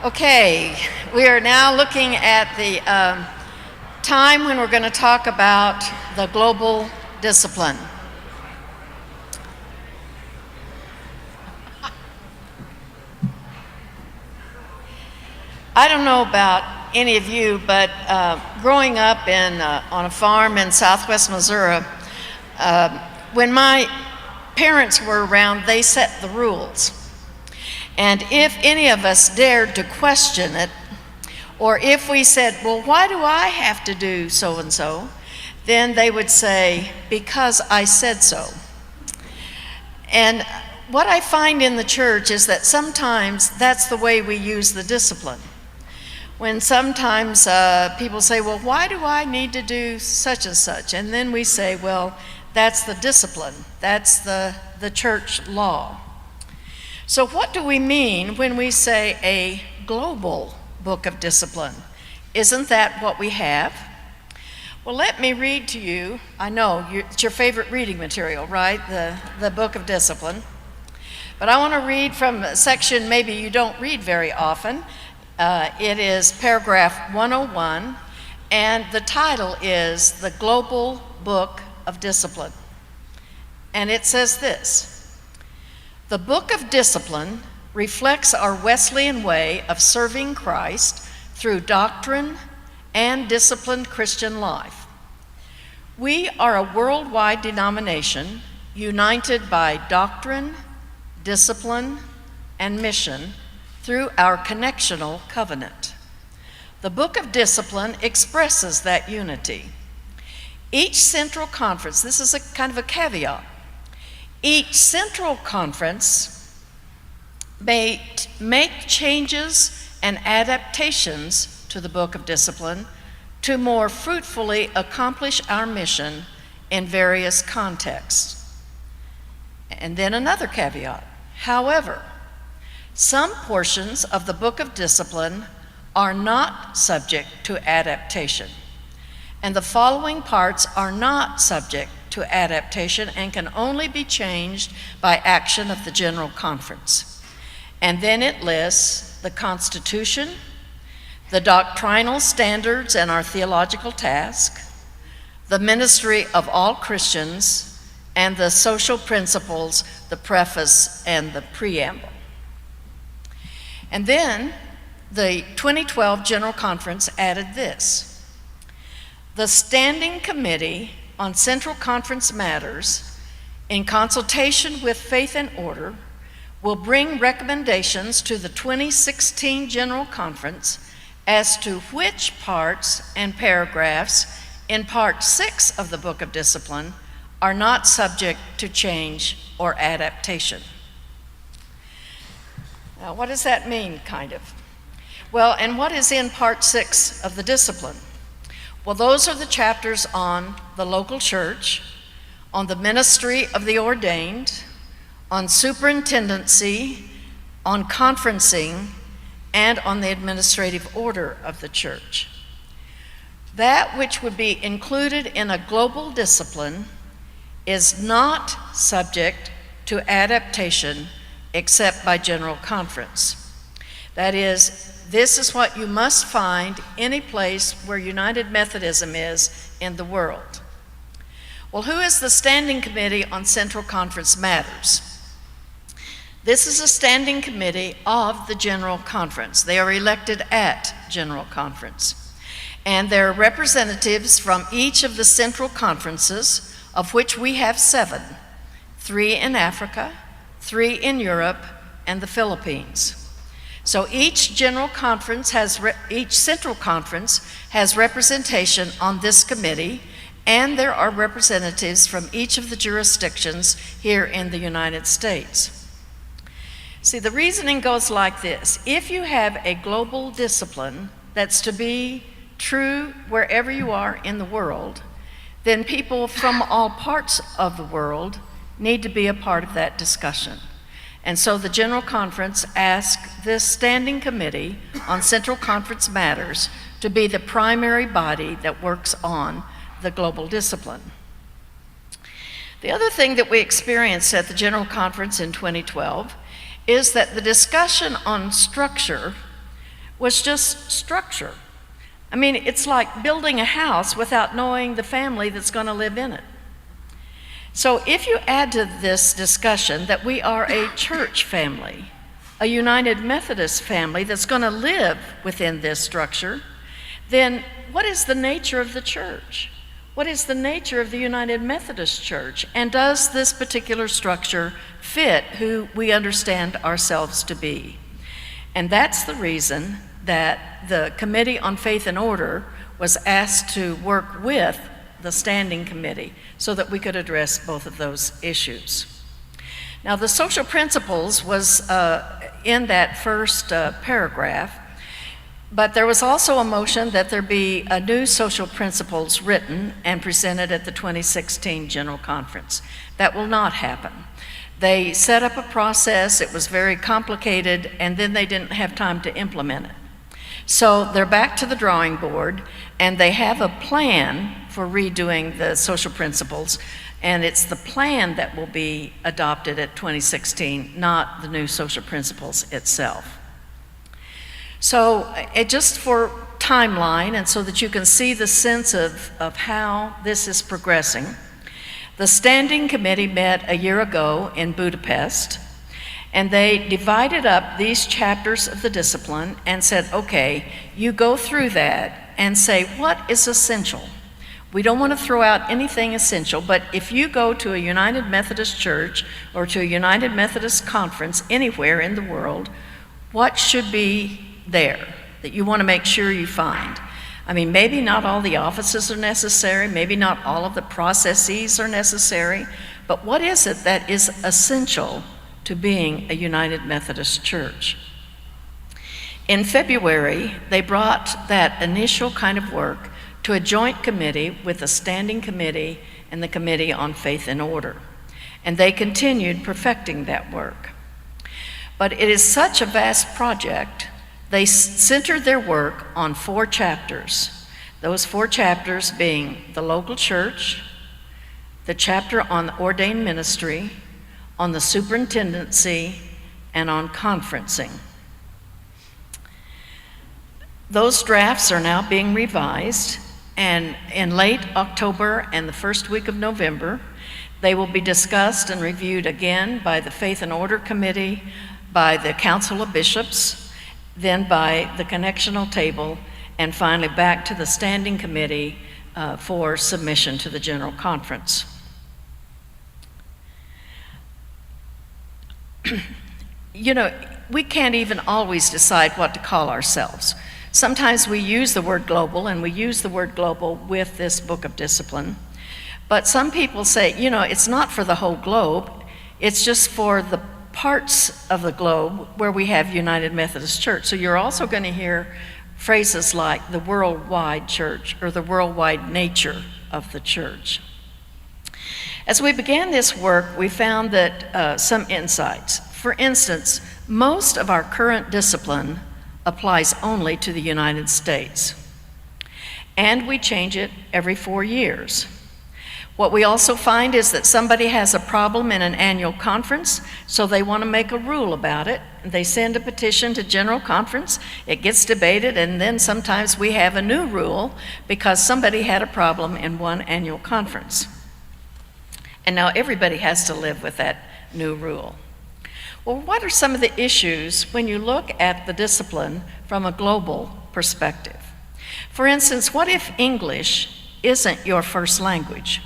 Okay, we are now looking at the time when we're going to talk about the global discipline. I don't know about any of you, but growing up on a farm in southwest Missouri, when my parents were around, they set the rules. And if any of us dared to question it, or if we said, well, why do I have to do so and so? Then they would say, because I said so. And what I find in the church is that sometimes that's the way we use the discipline. When sometimes people say, well, why do I need to do such and such? And then we say, well, that's the discipline. That's the church law. So what do we mean when we say a global book of discipline? Isn't that what we have? Well, let me read to you. I know it's your favorite reading material, right? The book of discipline. But I want to read from a section maybe you don't read very often. It is paragraph 101, and the title is The Global Book of Discipline. And it says this: the Book of Discipline reflects our Wesleyan way of serving Christ through doctrine and disciplined Christian life. We are a worldwide denomination united by doctrine, discipline, and mission through our connectional covenant. The Book of Discipline expresses that unity. Each central conference, this is a kind of a caveat, each central conference may make changes and adaptations to the Book of Discipline to more fruitfully accomplish our mission in various contexts. And then another caveat. However, some portions of the Book of Discipline are not subject to adaptation, and the following parts are not subject to adaptation and can only be changed by action of the General Conference. And then it lists the Constitution, the doctrinal standards and our theological task, the ministry of all Christians, and the social principles, the preface, and the preamble. And then the 2012 General Conference added this: the Standing Committee on Central Conference Matters, in consultation with Faith and Order, will bring recommendations to the 2016 General Conference as to which parts and paragraphs in Part 6 of the Book of Discipline are not subject to change or adaptation. Now, what does that mean, kind of? Well, and what is in Part 6 of the discipline? Well, those are the chapters on the local church, on the ministry of the ordained, on superintendency, on conferencing, and on the administrative order of the church. That which would be included in a global discipline is not subject to adaptation except by General Conference. That is, this is what you must find any place where United Methodism is in the world. Well, who is the Standing Committee on Central Conference Matters? This is a standing committee of the General Conference. They are elected at General Conference. And there are representatives from each of the central conferences, of which we have 7, 3 in Africa, 3 in Europe, and the Philippines. So each General Conference each Central Conference has representation on this committee, and there are representatives from each of the jurisdictions here in the United States. See, the reasoning goes like this: if you have a global discipline that's to be true wherever you are in the world, then people from all parts of the world need to be a part of that discussion. And so the General Conference asked this Standing Committee on Central Conference Matters to be the primary body that works on the global discipline. The other thing that we experienced at the General Conference in 2012 is that the discussion on structure was just structure. I mean, it's like building a house without knowing the family that's going to live in it. So if you add to this discussion that we are a church family, a United Methodist family that's going to live within this structure, then what is the nature of the church? What is the nature of the United Methodist Church? And does this particular structure fit who we understand ourselves to be? And that's the reason that the Committee on Faith and Order was asked to work with the Standing Committee so that we could address both of those issues. Now, the social principles was in that first paragraph, but there was also a motion that there be a new social principles written and presented at the 2016 General Conference. That will not happen. They set up a process, it was very complicated, and then they didn't have time to implement it. So they're back to the drawing board, and they have a plan for redoing the social principles, and it's the plan that will be adopted at 2016, not the new social principles itself. So just for timeline, and so that you can see the sense of how this is progressing, the Standing Committee met a year ago in Budapest, and they divided up these chapters of the discipline and said, okay, you go through that and say, what is essential? We don't want to throw out anything essential, but if you go to a United Methodist Church or to a United Methodist conference anywhere in the world, what should be there that you want to make sure you find? I mean, maybe not all the offices are necessary, maybe not all of the processes are necessary, but what is it that is essential to being a United Methodist Church? In February, they brought that initial kind of work to a joint committee with the Standing Committee and the Committee on Faith and Order, and they continued perfecting that work. But it is such a vast project, they centered their work on 4 chapters. Those 4 chapters being the local church, the chapter on ordained ministry, on the superintendency, and on conferencing. Those drafts are now being revised, and in late October and the first week of November, they will be discussed and reviewed again by the Faith and Order Committee, by the Council of Bishops, then by the Connectional Table, and finally back to the Standing Committee for submission to the General Conference. You know, we can't even always decide what to call ourselves. Sometimes we use the word global, and we use the word global with this book of discipline. But some people say, you know, it's not for the whole globe, it's just for the parts of the globe where we have United Methodist Church. So you're also going to hear phrases like the worldwide church or the worldwide nature of the church. As we began this work, we found that some insights. For instance, most of our current discipline applies only to the United States, and we change it every 4 years. What we also find is that somebody has a problem in an annual conference, so they want to make a rule about it. They send a petition to General Conference, it gets debated, and then sometimes we have a new rule because somebody had a problem in one annual conference. And now everybody has to live with that new rule. Well, what are some of the issues when you look at the discipline from a global perspective? For instance, what if English isn't your first language?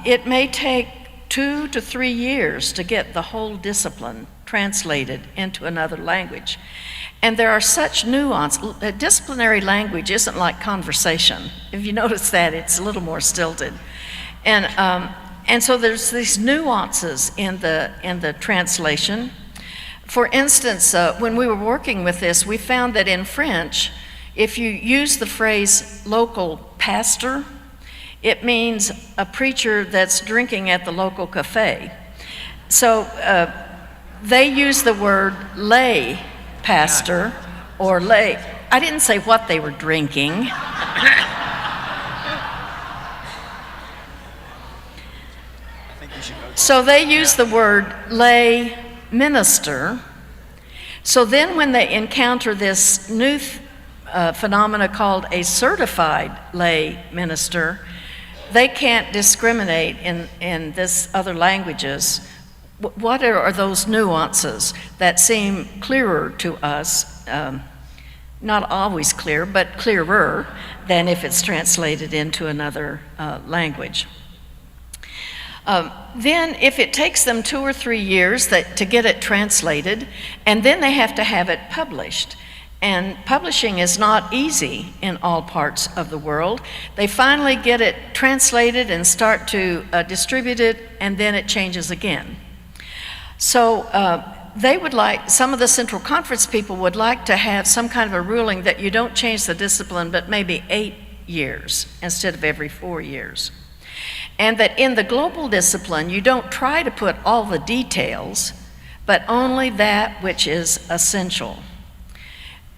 It may take 2 to 3 years to get the whole discipline translated into another language. And there are such nuance. Disciplinary language isn't like conversation. If you notice that, it's a little more stilted. And so there's these nuances in the translation. For instance, when we were working with this, we found that in French, if you use the phrase local pastor, it means a preacher that's drinking at the local cafe. So they use the word lay pastor or lay. I didn't say what they were drinking. So they use the word lay minister. So then when they encounter this new phenomena called a certified lay minister, they can't discriminate in this other languages. What are those nuances that seem clearer to us, not always clear, but clearer than if it's translated into another language? Then if it takes them 2 or 3 years to get it translated, and then they have to have it published. And publishing is not easy in all parts of the world. They finally get it translated and start to distribute it, and then it changes again. So they would like, some of the Central Conference people would like to have some kind of a ruling that you don't change the discipline but maybe 8 years instead of every 4 years. And that in the global discipline, you don't try to put all the details, but only that which is essential.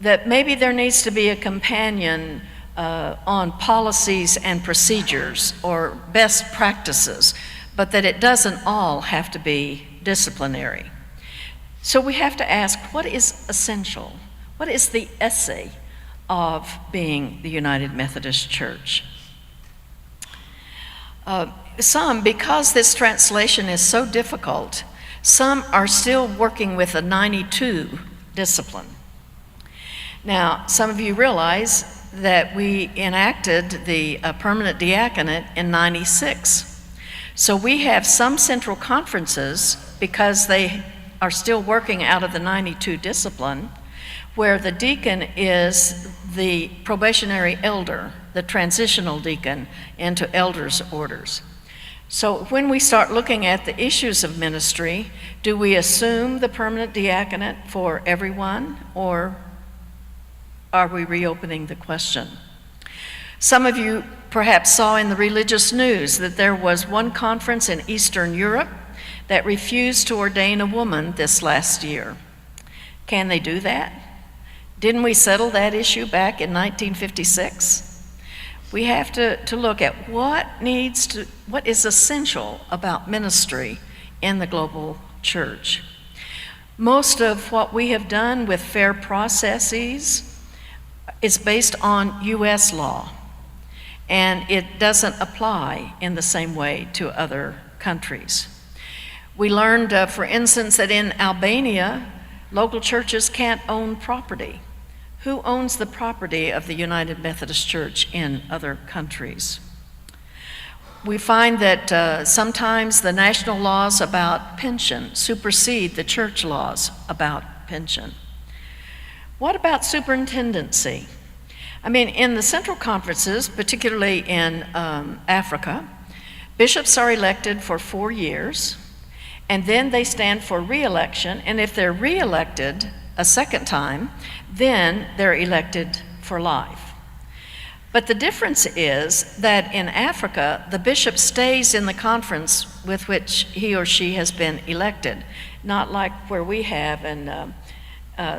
That maybe there needs to be a companion on policies and procedures or best practices, but that it doesn't all have to be disciplinary. So we have to ask, what is essential? What is the essay of being the United Methodist Church? Because this translation is so difficult, some are still working with a 92 discipline. Now, some of you realize that we enacted the permanent diaconate in 96. So we have some central conferences, because they are still working out of the 92 discipline, where the deacon is the probationary elder, the transitional deacon into elders' orders. So when we start looking at the issues of ministry, do we assume the permanent diaconate for everyone, or are we reopening the question? Some of you perhaps saw in the religious news that there was one conference in Eastern Europe that refused to ordain a woman this last year. Can they do that? Didn't we settle that issue back in 1956? We have to look at what is essential about ministry in the global church. Most of what we have done with fair processes is based on U.S. law, and it doesn't apply in the same way to other countries. We learned, for instance, that in Albania, local churches can't own property. Who owns the property of the United Methodist Church in other countries? We find that sometimes the national laws about pension supersede the church laws about pension. What about superintendency? I mean, in the central conferences, particularly in Africa, bishops are elected for 4 years, and then they stand for re-election, and if they're re-elected a second time, then they're elected for life. But the difference is that in Africa, the bishop stays in the conference with which he or she has been elected, not like where we have, and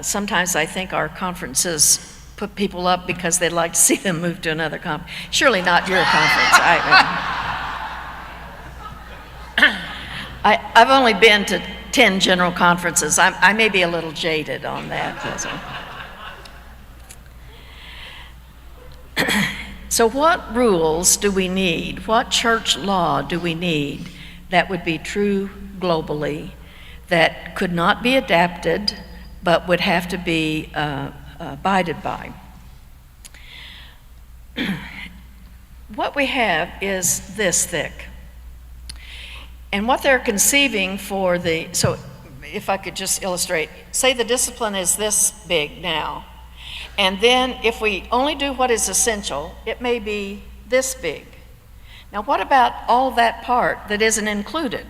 sometimes I think our conferences put people up because they'd like to see them move to another conference. Surely not your conference. I've only been to 10 general conferences. I may be a little jaded on that. So what rules do we need? What church law do we need that would be true globally, that could not be adapted, but would have to be abided by? What we have is this thick. And what they're conceiving for so if I could just illustrate, say the discipline is this big now, and then if we only do what is essential, it may be this big. Now what about all that part that isn't included?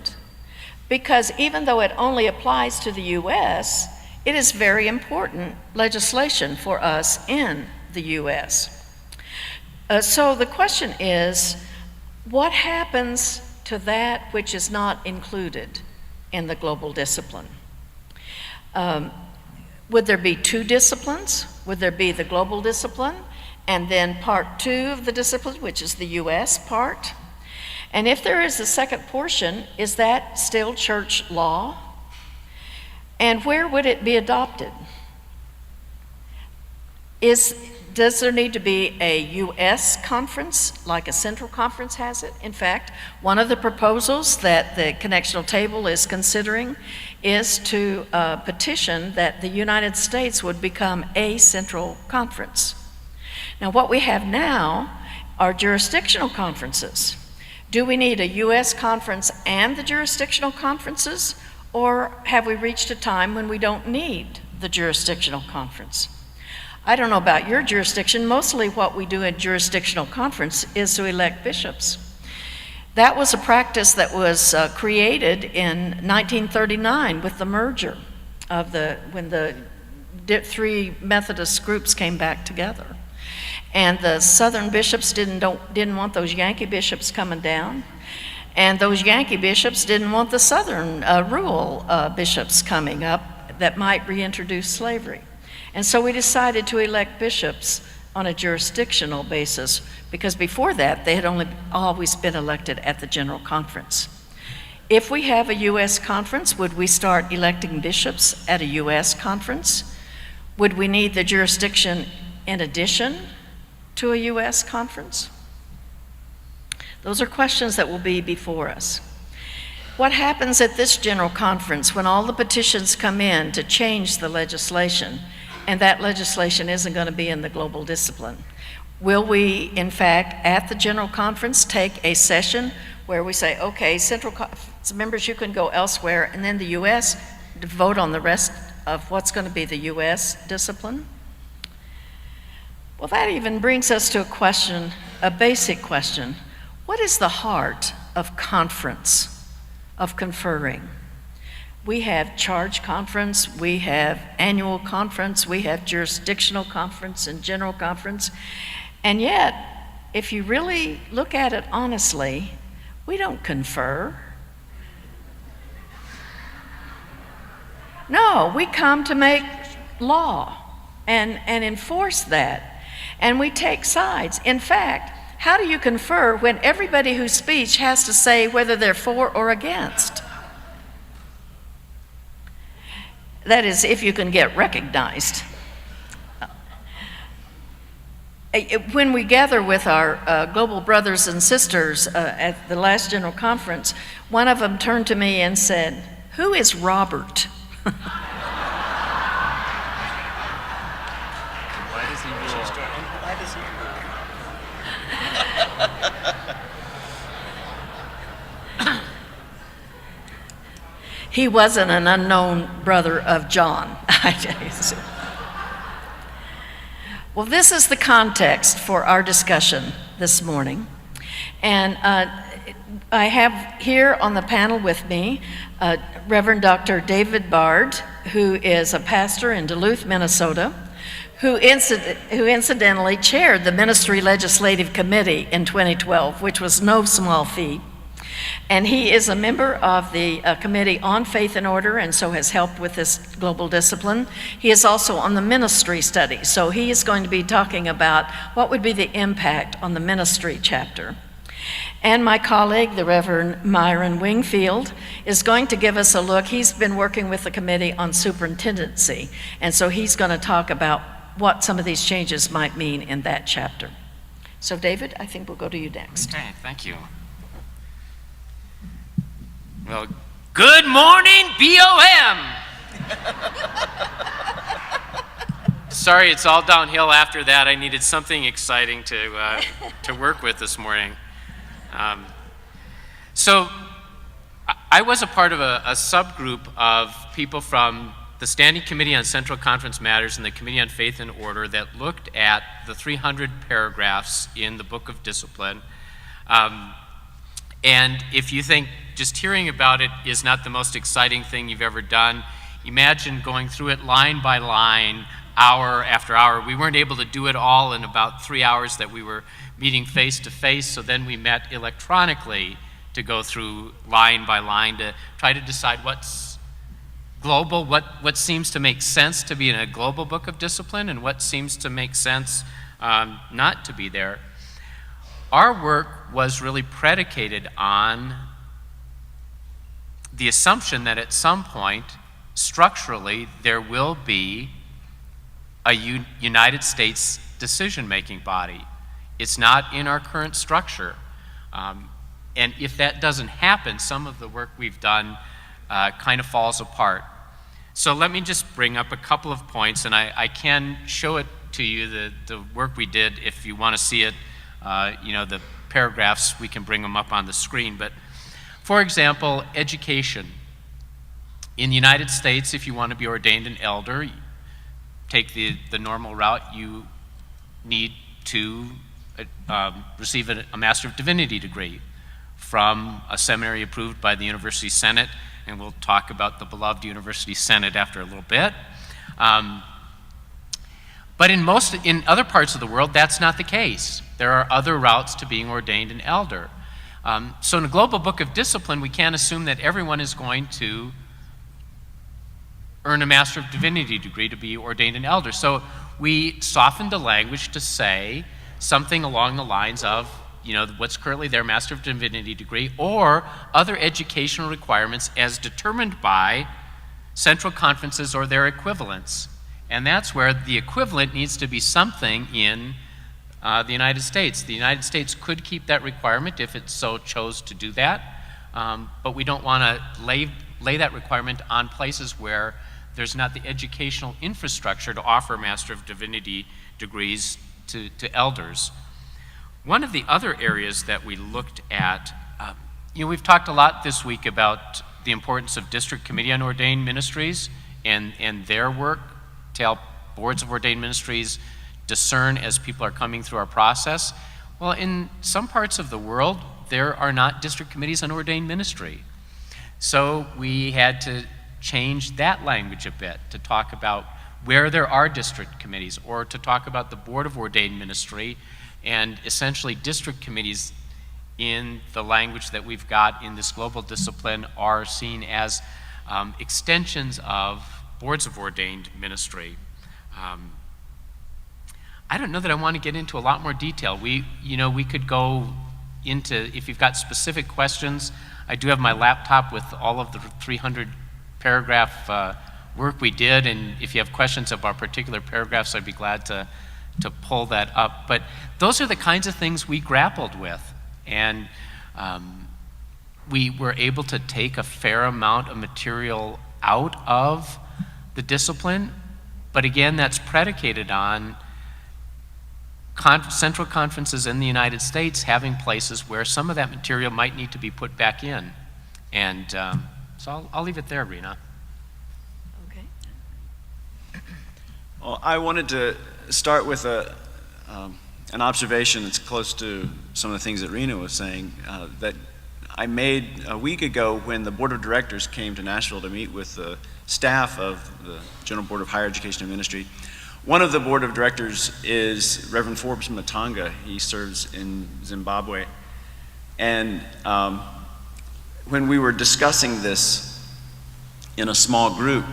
Because even though it only applies to the U.S., it is very important legislation for us in the U.S. So the question is, what happens to that which is not included in the global discipline? Would there be 2 disciplines? Would there be the global discipline and then part 2 of the discipline, which is the U.S. part? And if there is a second portion, is that still church law? And where would it be adopted? Does there need to be a U.S. conference, like a central conference has it? In fact, one of the proposals that the connectional table is considering is to petition that the United States would become a central conference. Now, what we have now are jurisdictional conferences. Do we need a U.S. conference and the jurisdictional conferences, or have we reached a time when we don't need the jurisdictional conference? I don't know about your jurisdiction. Mostly what we do in jurisdictional conference is to elect bishops. That was a practice that was created in 1939 with the merger of when the three Methodist groups came back together. And the Southern bishops didn't want those Yankee bishops coming down. And those Yankee bishops didn't want the Southern rural bishops coming up that might reintroduce slavery. And so we decided to elect bishops on a jurisdictional basis, because before that, they had always been elected at the General Conference. If we have a U.S. conference, would we start electing bishops at a U.S. conference? Would we need the jurisdiction in addition to a U.S. conference? Those are questions that will be before us. What happens at this General Conference when all the petitions come in to change the legislation, and that legislation isn't going to be in the global discipline? Will we, in fact, at the General Conference, take a session where we say, okay, members, you can go elsewhere, and then the U.S. to vote on the rest of what's going to be the U.S. discipline? Well, that even brings us to a question, a basic question. What is the heart of conference, of conferring? We have charge conference, we have annual conference, we have jurisdictional conference and general conference. And yet, if you really look at it honestly, we don't confer. No, we come to make law and enforce that. And we take sides. In fact, how do you confer when everybody whose speech has to say whether they're for or against? That is, if you can get recognized. When we gather with our global brothers and sisters at the last General Conference, one of them turned to me and said, "Who is Robert?" Why does he rule? Why does he rule? He wasn't an unknown brother of John. Well, this is the context for our discussion this morning. And I have here on the panel with me Reverend Dr. David Bard, who is a pastor in Duluth, Minnesota, who incidentally chaired the Ministry Legislative Committee in 2012, which was no small feat. And he is a member of the Committee on Faith and Order, and so has helped with this global discipline. He is also on the ministry study, so he is going to be talking about what would be the impact on the ministry chapter. And my colleague, the Reverend Myron Wingfield, is going to give us a look. He's been working with the Committee on Superintendency, and so he's going to talk about what some of these changes might mean in that chapter. So David, I think we'll go to you next. Okay, thank you. Well, good morning, BOM! Sorry, it's all downhill after that. I needed something exciting to work with this morning. So I was a part of a subgroup of people from the Standing Committee on Central Conference Matters and the Committee on Faith and Order that looked at the 300 paragraphs in the Book of Discipline. And if you think just hearing about it is not the most exciting thing you've ever done, imagine going through it line by line, hour after hour. We weren't able to do it all in about 3 hours that we were meeting face to face, so then we met electronically to go through line by line to try to decide what's global, what seems to make sense to be in a global book of discipline, and what seems to make sense not to be there. Our work was really predicated on the assumption that at some point, structurally, there will be a United States decision-making body. It's not in our current structure. And if that doesn't happen, some of the work we've done kind of falls apart. So let me just bring up a couple of points, and I can show it to you, the work we did. If you want to see it, the paragraphs, we can bring them up on the screen. But for example, education. In the United States, if you want to be ordained an elder, you take the normal route. You need to receive a Master of Divinity degree from a seminary approved by the University Senate, and we'll talk about the beloved University Senate after a little bit. But in other parts of the world, that's not the case. There are other routes to being ordained an elder. So in the Global Book of Discipline, we can't assume that everyone is going to earn a Master of Divinity degree to be ordained an elder. So we softened the language to say something along the lines of, what's currently their Master of Divinity degree, or other educational requirements as determined by central conferences or their equivalents. And that's where the equivalent needs to be something in the United States. The United States could keep that requirement if it so chose to do that, but we don't want to lay that requirement on places where there's not the educational infrastructure to offer Master of Divinity degrees to elders. One of the other areas that we looked at, we've talked a lot this week about the importance of District Committee on Ordained Ministries and their work to help boards of ordained ministries discern as people are coming through our process. Well, in some parts of the world, there are not district committees on ordained ministry. So we had to change that language a bit to talk about where there are district committees, or to talk about the Board of Ordained Ministry, and essentially district committees in the language that we've got in this global discipline are seen as extensions of boards of ordained ministry. I don't know that I want to get into a lot more detail. We could go into, if you've got specific questions, I do have my laptop with all of the 300 paragraph work we did, and if you have questions about particular paragraphs, I'd be glad to pull that up. But those are the kinds of things we grappled with, and we were able to take a fair amount of material out of the discipline, but again, that's predicated on central conferences in the United States having places where some of that material might need to be put back in. And so I'll leave it there, Rena. Okay. Well, I wanted to start with an observation that's close to some of the things that Rena was saying that I made a week ago when the Board of Directors came to Nashville to meet with the staff of the General Board of Higher Education and Ministry. One of the Board of Directors is Reverend Forbes Matanga. He serves in Zimbabwe. And when we were discussing this in a small group,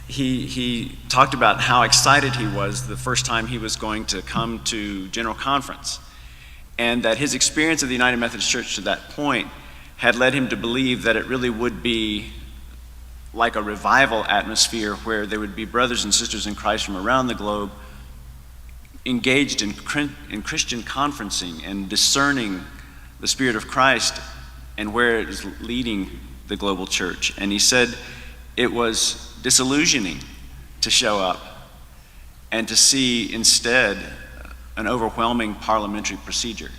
he talked about how excited he was the first time he was going to come to General Conference, and that his experience of the United Methodist Church to that point had led him to believe that it really would be like a revival atmosphere where there would be brothers and sisters in Christ from around the globe engaged in Christian conferencing and discerning the Spirit of Christ and where it is leading the global church. And he said it was disillusioning to show up and to see instead an overwhelming parliamentary procedure.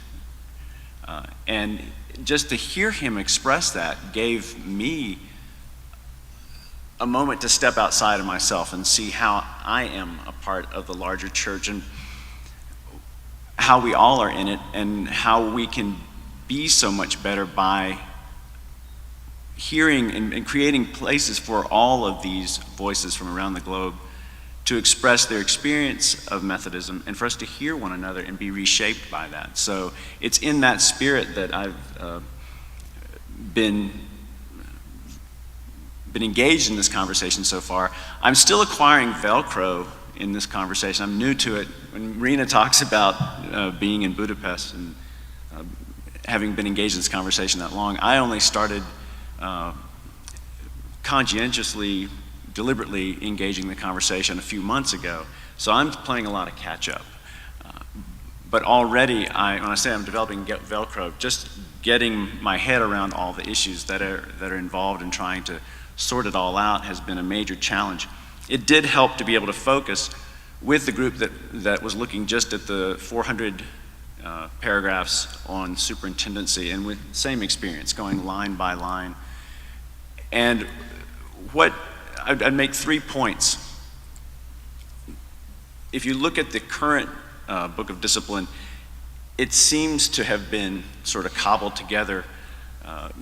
And just to hear him express that gave me a moment to step outside of myself and see how I am a part of the larger church and how we all are in it and how we can be so much better by hearing and creating places for all of these voices from around the globe to express their experience of Methodism and for us to hear one another and be reshaped by that. So it's in that spirit that I've been engaged in this conversation so far. I'm still acquiring Velcro in this conversation. I'm new to it. When Rena talks about being in Budapest and having been engaged in this conversation that long, I only started conscientiously deliberately engaging the conversation a few months ago. So I'm playing a lot of catch up. But already, when I say I'm developing Velcro, just getting my head around all the issues that are involved in trying to sort it all out has been a major challenge. It did help to be able to focus with the group that was looking just at the 400 paragraphs on superintendency, and with same experience, going line by line. And I'd make 3 points. If you look at the current Book of Discipline, it seems to have been sort of cobbled together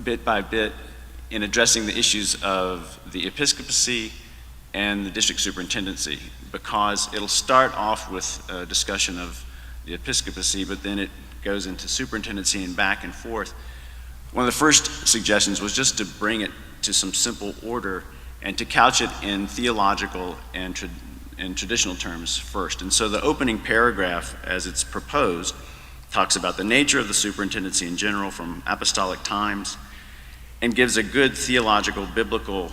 bit by bit in addressing the issues of the episcopacy and the district superintendency, because it'll start off with a discussion of the episcopacy, but then it goes into superintendency and back and forth. One of the first suggestions was just to bring it to some simple order and to couch it in theological and traditional terms first. And so the opening paragraph, as it's proposed, talks about the nature of the superintendency in general from apostolic times, and gives a good theological, biblical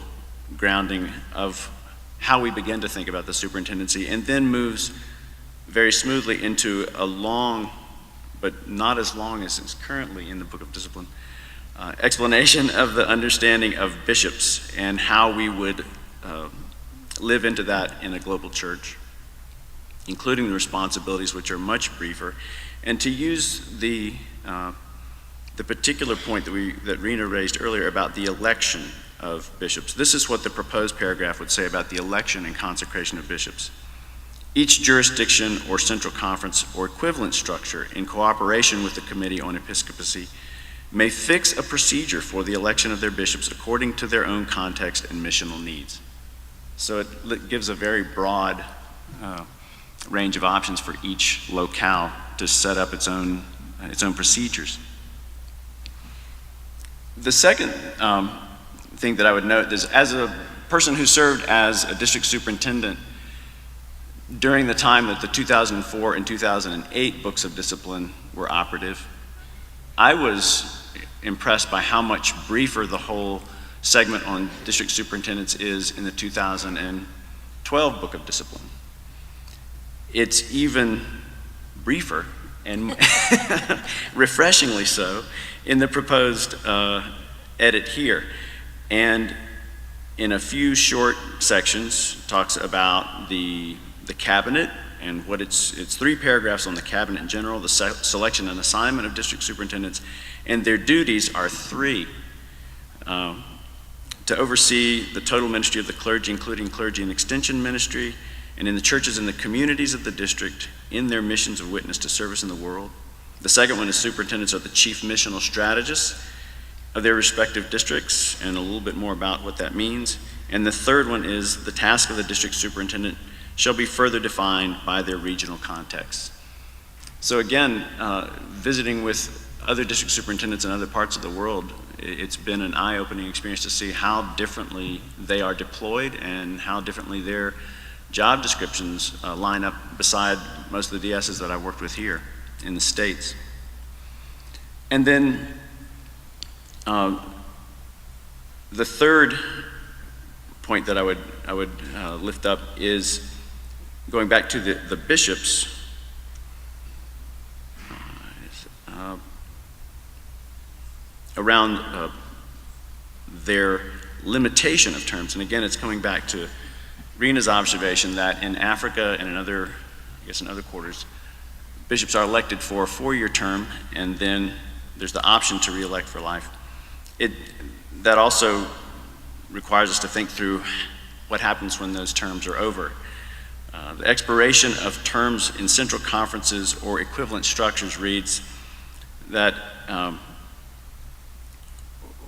grounding of how we begin to think about the superintendency, and then moves very smoothly into a long, but not as long as is currently in the Book of Discipline, explanation of the understanding of bishops and how we would live into that in a global church, including the responsibilities, which are much briefer, and to use the particular point that Rena raised earlier about the election of bishops. This is what the proposed paragraph would say about the election and consecration of bishops. Each jurisdiction or central conference or equivalent structure, in cooperation with the Committee on Episcopacy, may fix a procedure for the election of their bishops according to their own context and missional needs. So it gives a very broad range of options for each locale to set up its own procedures. The second thing that I would note is, as a person who served as a district superintendent during the time that the 2004 and 2008 books of discipline were operative, I was impressed by how much briefer the whole segment on district superintendents is in the 2012 book of discipline. It's even briefer and refreshingly so in the proposed edit here. And in a few short sections talks about the cabinet and what it's 3 paragraphs on the cabinet in general, the selection and assignment of district superintendents, and their duties are 3. To oversee the total ministry of the clergy, including clergy and extension ministry, and in the churches and the communities of the district in their missions of witness to service in the world. The second one is superintendents are the chief missional strategists of their respective districts, and a little bit more about what that means. And the third one is the task of the district superintendent shall be further defined by their regional context. So again, visiting with other district superintendents in other parts of the world, it's been an eye-opening experience to see how differently they are deployed and how differently their job descriptions line up beside most of the DSs that I worked with here in the States. And then the third point that I would lift up is going back to the bishops. Around their limitation of terms. And again, it's coming back to Rena's observation that in Africa and in other quarters, bishops are elected for a 4-year term, and then there's the option to re-elect for life. That also requires us to think through what happens when those terms are over. The expiration of terms in central conferences or equivalent structures reads that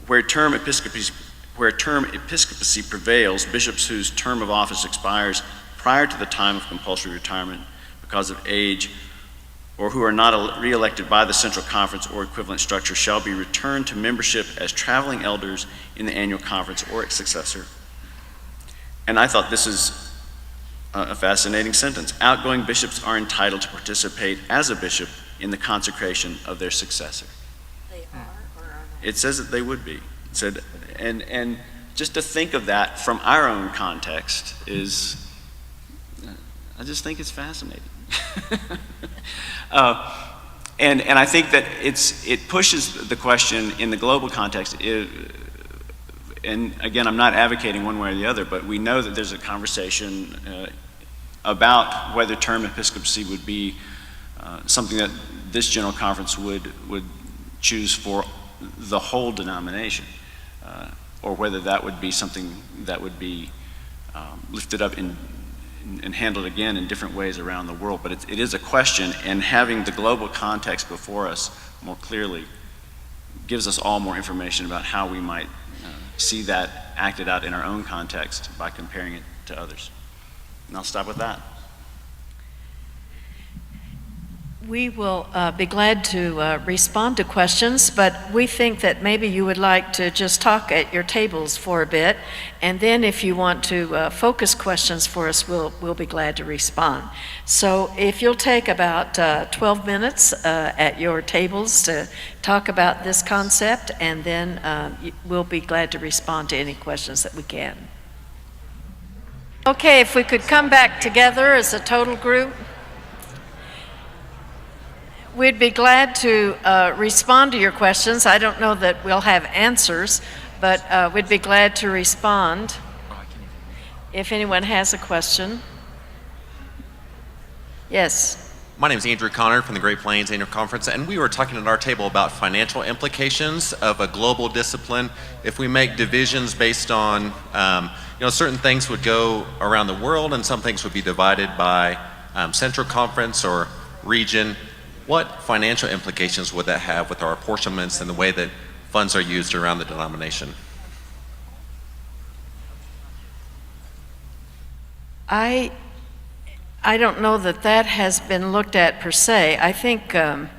where term episcopacy prevails, bishops whose term of office expires prior to the time of compulsory retirement because of age, or who are not re-elected by the central conference or equivalent structure, shall be returned to membership as traveling elders in the annual conference or its successor. And I thought this is a fascinating sentence. Outgoing bishops are entitled to participate as a bishop in the consecration of their successor. They are or are not? It says that they would be. It said, and just to think of that from our own context is, I just think it's fascinating. And I think that it pushes the question in the global context. And again, I'm not advocating one way or the other, but we know that there's a conversation about whether term episcopacy would be something that this General Conference would choose for the whole denomination, or whether that would be something that would be lifted up and handled again in different ways around the world. But it is a question, and having the global context before us more clearly gives us all more information about how we might see that acted out in our own context by comparing it to others. And I'll stop with that. We will be glad to respond to questions, but we think that maybe you would like to just talk at your tables for a bit, and then if you want to focus questions for us, we'll be glad to respond. So if you'll take about 12 minutes at your tables to talk about this concept, and then we'll be glad to respond to any questions that we can. Okay, if we could come back together as a total group. We'd be glad to respond to your questions. I don't know that we'll have answers, but we'd be glad to respond if anyone has a question. Yes. My name is Andrew Connor from the Great Plains Annual Conference, and we were talking at our table about financial implications of a global discipline. If we make divisions based on, certain things would go around the world and some things would be divided by central conference or region. What financial implications would that have with our apportionments and the way that funds are used around the denomination? I don't know that has been looked at per se. I think the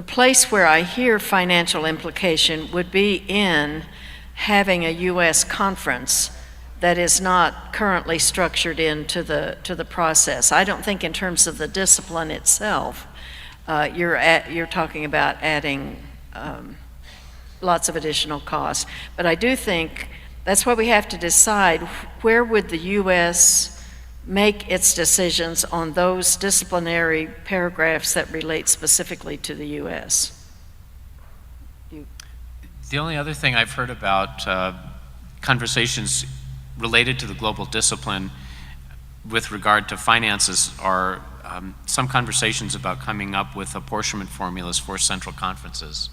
place where I hear financial implication would be in having a U.S. conference that is not currently structured into the process. I don't think in terms of the discipline itself, you're talking about adding lots of additional costs. But I do think that's why we have to decide where would the U.S. make its decisions on those disciplinary paragraphs that relate specifically to the U.S. The only other thing I've heard about conversations related to the global discipline with regard to finances are some conversations about coming up with apportionment formulas for central conferences.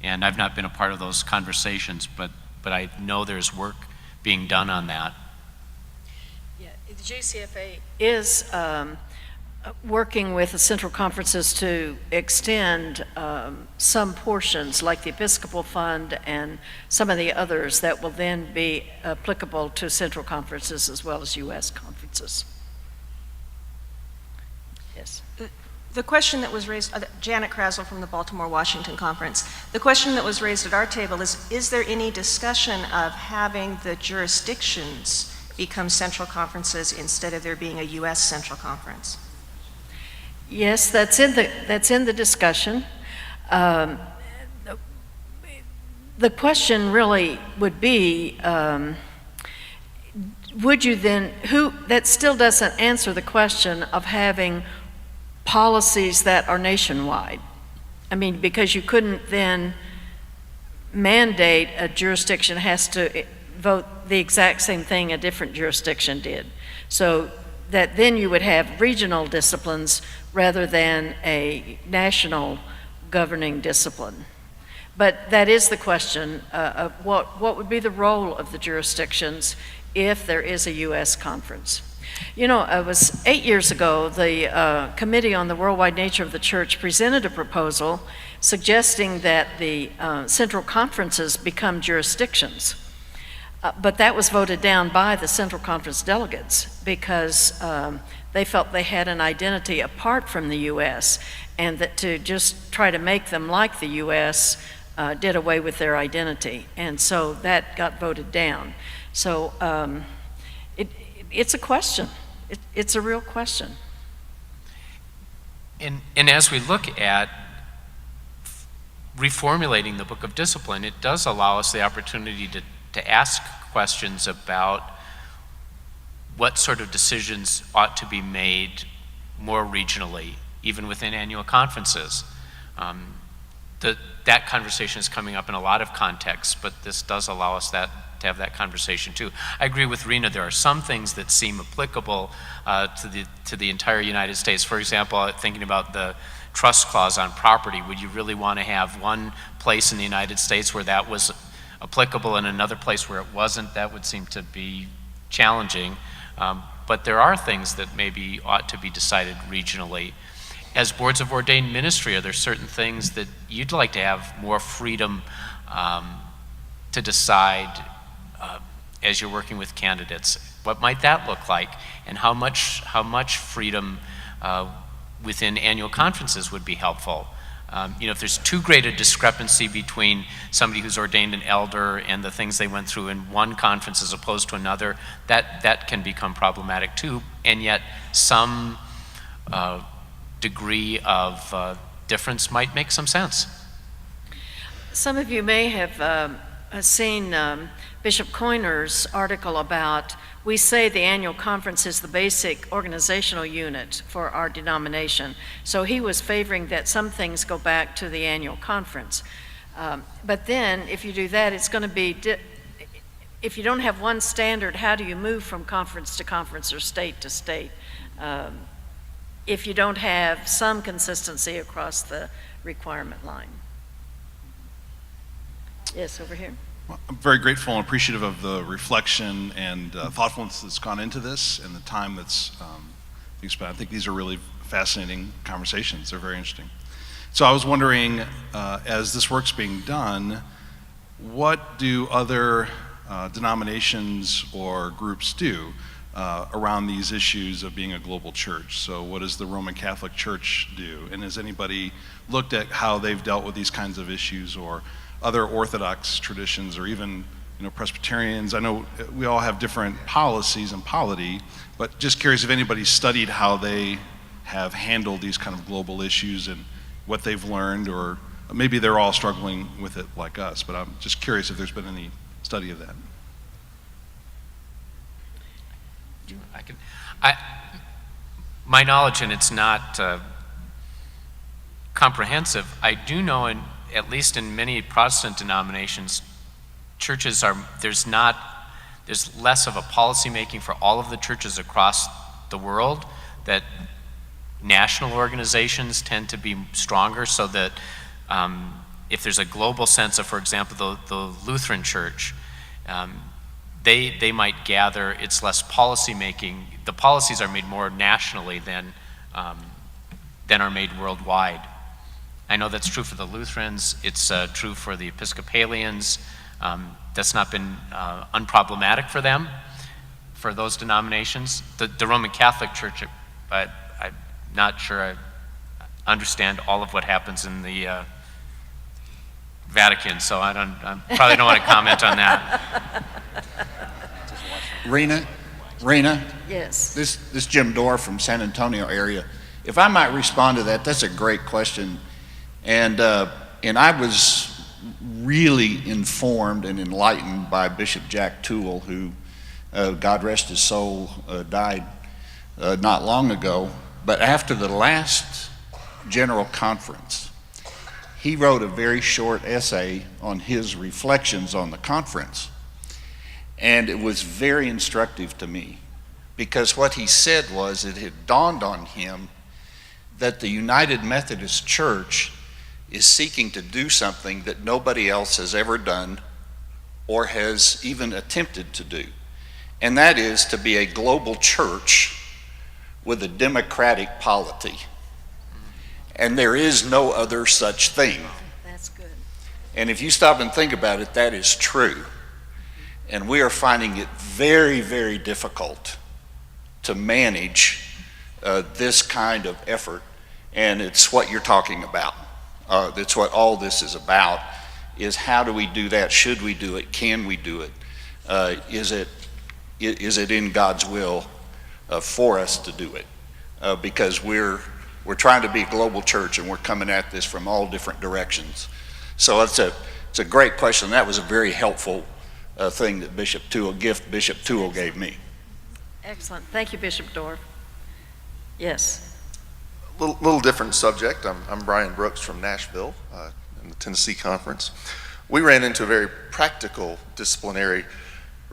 And I've not been a part of those conversations, but I know there's work being done on that. Yeah, the GCFA is working with the central conferences to extend some portions, like the Episcopal Fund and some of the others that will then be applicable to central conferences as well as U.S. conferences. Yes. The question that was raised, Janet Krasel from the Baltimore Washington Conference, the question that was raised at our table is there any discussion of having the jurisdictions become central conferences instead of there being a U.S. central conference? Yes, that's in the discussion. The question really would be, would you then, that still doesn't answer the question of having policies that are nationwide. I mean, because you couldn't then mandate a jurisdiction has to vote the exact same thing a different jurisdiction did. So that then you would have regional disciplines rather than a national governing discipline. But that is the question of what would be the role of the jurisdictions if there is a U.S. conference. You know, it was 8 years ago, the Committee on the Worldwide Nature of the Church presented a proposal suggesting that the central conferences become jurisdictions. But that was voted down by the Central Conference delegates because they felt they had an identity apart from the U.S. and that to just try to make them like the U.S. Did away with their identity. And so that got voted down. So it's a question. It's a real question. And as we look at reformulating the Book of Discipline, it does allow us the opportunity to ask questions about what sort of decisions ought to be made more regionally, even within annual conferences. That conversation is coming up in a lot of contexts, but this does allow us to have that conversation too. I agree with Rena, there are some things that seem applicable to the entire United States. For example, thinking about the trust clause on property, would you really want to have one place in the United States where that was applicable and another place where it wasn't? That would seem to be challenging. But there are things that maybe ought to be decided regionally. As boards of ordained ministry, are there certain things that you'd like to have more freedom to decide as you're working with candidates? What might that look like? And how much freedom within annual conferences would be helpful? If there's too great a discrepancy between somebody who's ordained an elder and the things they went through in one conference as opposed to another, that can become problematic too. And yet some degree of difference might make some sense. Some of you may have seen Bishop Coyner's article about, we say the annual conference is the basic organizational unit for our denomination. So he was favoring that some things go back to the annual conference. But then if you do that, it's going to be, if you don't have one standard, how do you move from conference to conference or state to state? If you don't have some consistency across the requirement line. Yes, over here. I'm very grateful and appreciative of the reflection and thoughtfulness that's gone into this and the time that's being spent. I think these are really fascinating conversations. They're very interesting. So I was wondering, as this work's being done, what do other denominations or groups do around these issues of being a global church? So what does the Roman Catholic Church do? And has anybody looked at how they've dealt with these kinds of issues, or other Orthodox traditions, or even Presbyterians? I know we all have different policies and polity, but just curious if anybody's studied how they have handled these kind of global issues and what they've learned, or maybe they're all struggling with it like us, but I'm just curious if there's been any study of that. My knowledge, and it's not comprehensive, I do know at least in many Protestant denominations, churches there's less of a policy making for all of the churches across the world, that national organizations tend to be stronger, so that if there's a global sense of, for example, the Lutheran Church, they might gather, it's less policy making. The policies are made more nationally than are made worldwide. I know that's true for the Lutherans, it's true for the Episcopalians. That's not been unproblematic for them, for those denominations. The Roman Catholic Church, I'm not sure I understand all of what happens in the Vatican, so I probably don't want to comment on that. Rena? Yes. This Jim Dorr from San Antonio area. If I might respond to that, that's a great question. And I was really informed and enlightened by Bishop Jack Toole, who, God rest his soul, died not long ago. But after the last General Conference, he wrote a very short essay on his reflections on the conference. And it was very instructive to me, because what he said was it had dawned on him that the United Methodist Church is seeking to do something that nobody else has ever done or has even attempted to do. And that is to be a global church with a democratic polity. And there is no other such thing. That's good. And if you stop and think about it, that is true. And we are finding it very, very difficult to manage this kind of effort. And it's what you're talking about. That's what all this is about, is how do we do that? Should we do it? Can we do it? Is it in God's will for us to do it? Because we're trying to be a global church, and we're coming at this from all different directions. So it's a great question. That was a very helpful thing that gift Bishop Toole gave me. Excellent. Thank you, Bishop Dorff. Yes. Little different subject. I'm Brian Brooks from Nashville in the Tennessee Conference. We ran into a very practical disciplinary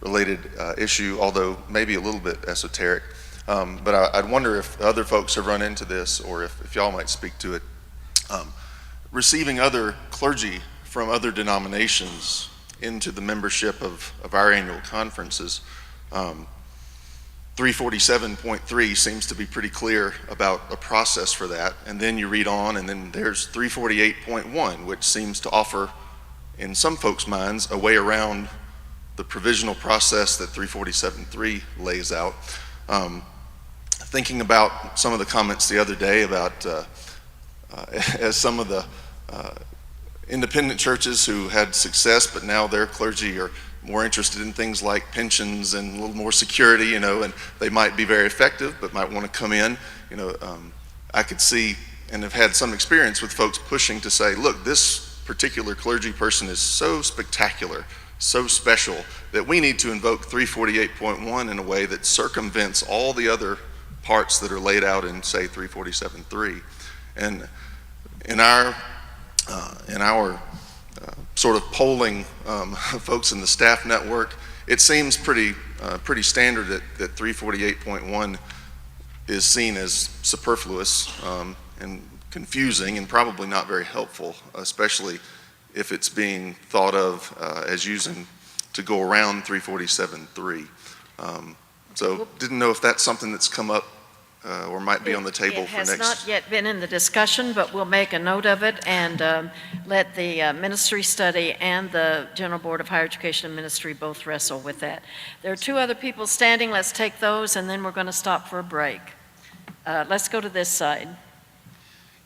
related issue, although maybe a little bit esoteric. But I'd wonder if other folks have run into this, or if y'all might speak to it. Receiving other clergy from other denominations into the membership of our annual conferences. 347.3 seems to be pretty clear about a process for that, and then you read on, and then there's 348.1, which seems to offer, in some folks' minds, a way around the provisional process that 347.3 lays out. Thinking about some of the comments the other day about as some of the independent churches who had success, but now their clergy are more interested in things like pensions and a little more security, and they might be very effective, but might want to come in. I could see and have had some experience with folks pushing to say, look, this particular clergy person is so spectacular, so special, that we need to invoke 348.1 in a way that circumvents all the other parts that are laid out in, say, 347.3. And in our sort of polling folks in the staff network, it seems pretty standard that 348.1 is seen as superfluous and confusing and probably not very helpful, especially if it's being thought of as using to go around 347.3. So didn't know if that's something that's come up or might be on the table for next. It has not yet been in the discussion, but we'll make a note of it and let the ministry study and the General Board of Higher Education and Ministry both wrestle with that. There are two other people standing. Let's take those, and then we're going to stop for a break. Let's go to this side.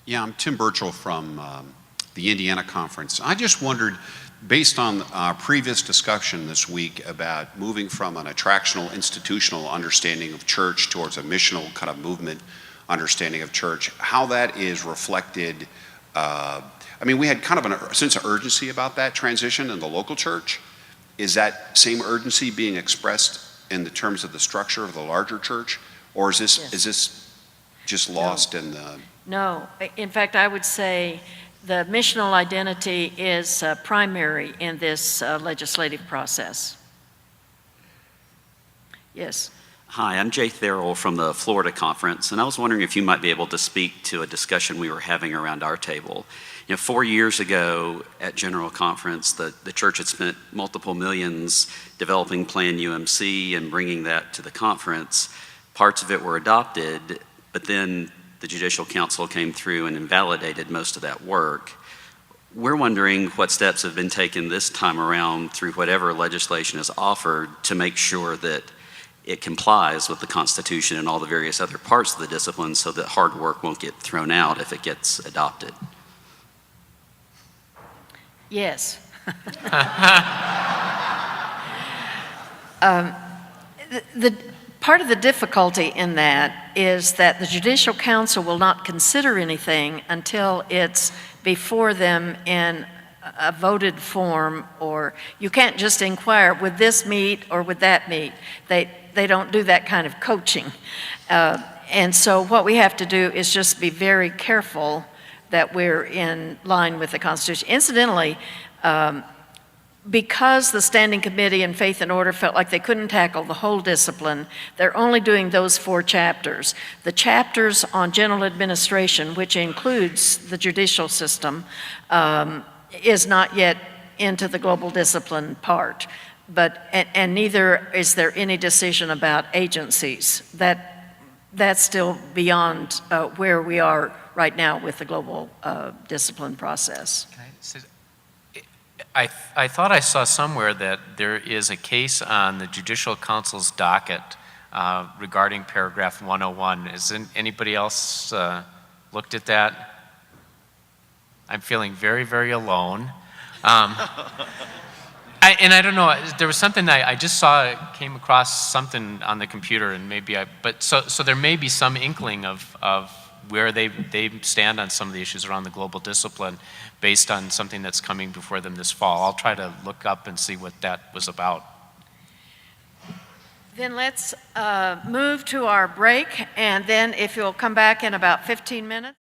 Yeah, I'm Tim Burchell from the Indiana Conference. I just wondered, based on our previous discussion this week about moving from an attractional institutional understanding of church towards a missional kind of movement understanding of church, how that is reflected. We had kind of a sense of urgency about that transition in the local church. Is that same urgency being expressed in the terms of the structure of the larger church, or is this is this just lost in the? No, in fact, I would say the missional identity is primary in this legislative process. Yes. Hi, I'm Jay Therrell from the Florida Conference, and I was wondering if you might be able to speak to a discussion we were having around our table. 4 years ago at General Conference, the church had spent multiple millions developing Plan UMC and bringing that to the conference. Parts of it were adopted, but then the Judicial Council came through and invalidated most of that work. We're wondering what steps have been taken this time around through whatever legislation is offered to make sure that it complies with the Constitution and all the various other parts of the discipline so that hard work won't get thrown out if it gets adopted. Yes. The part of the difficulty in that is that the Judicial Council will not consider anything until it's before them in a voted form, or you can't just inquire, would this meet or would that meet? They don't do that kind of coaching. And so what we have to do is just be very careful that we're in line with the Constitution. Incidentally, because the Standing Committee and Faith and Order felt like they couldn't tackle the whole discipline, they're only doing those 4 chapters. The chapters on general administration, which includes the judicial system, is not yet into the global discipline part. And neither is there any decision about agencies. That's still beyond where we are right now with the global discipline process. I thought I saw somewhere that there is a case on the Judicial Council's docket regarding paragraph 101. Has anybody else looked at that? I'm feeling very, very alone. I don't know, there was something I just saw, came across something on the computer, and maybe so there may be some inkling of where they stand on some of the issues around the global discipline based on something that's coming before them this fall. I'll try to look up and see what that was about. Then let's move to our break, and then if you'll come back in about 15 minutes.